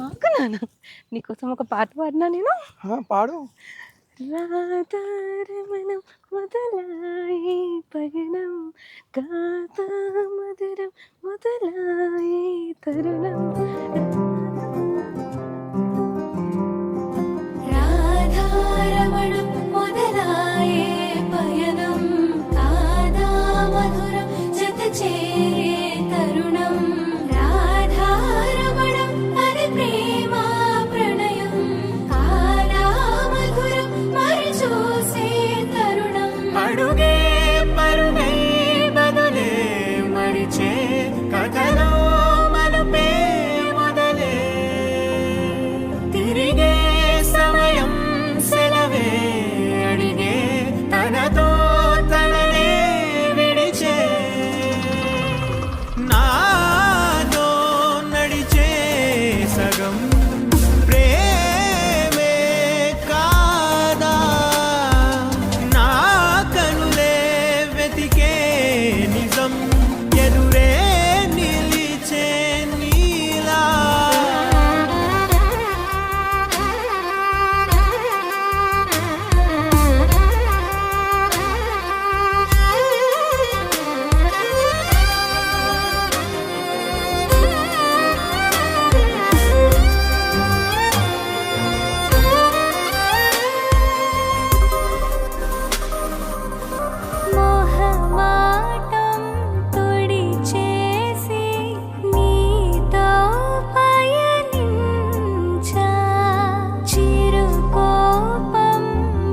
ఆకలానా నీకోసం ఒక పాట పాడినా నేను. పాడు. రాధారమణం మొదలాయి పయనం గాథా మధురం మొదలాయి తరుణం రాధారమణం మొదలాయే పయనం గాథా మధురం జత చేరే తరుణం రాధారమణం అది ప్రేమ ప్రణయం కాలా మధురం మరి చూసే తరుణం అడుగే పరుగై బదులే మరిచే కథలో మలుపే మొదలే తిరిగే సమయం సెలవే అడిగే తనతో తననే విడిచే నాతో నడిచే సగం ప్రేమే కాదా నా కనులే వెతికే నిజం ఎదురే నిలిచే నీలా మోహమాటం తొడి చేసి నీతో పయనించా చిరుకోపం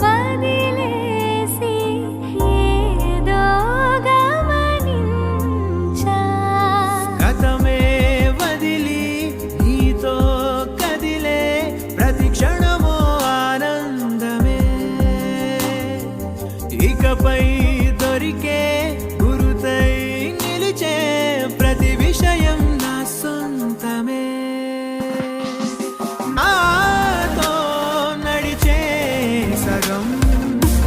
వదిలేసి ఏదో గమనించా గతమే వదిలి నీతో కదిలే ప్రతి క్షణమో ఆనందమే ఇకపై దొరికే గురుతై నిలిచే ప్రతి విషయం నా సొంతమే నాతో నడిచే సగం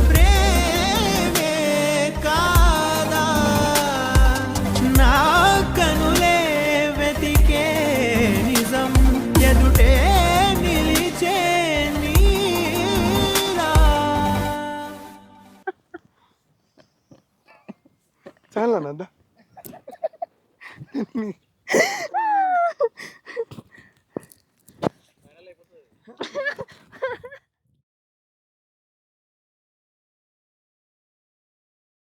ప్రేమే కాదా నా కనులే వెతికే నిజం ఎదుటే నిలిచే నీలా చాలా నంద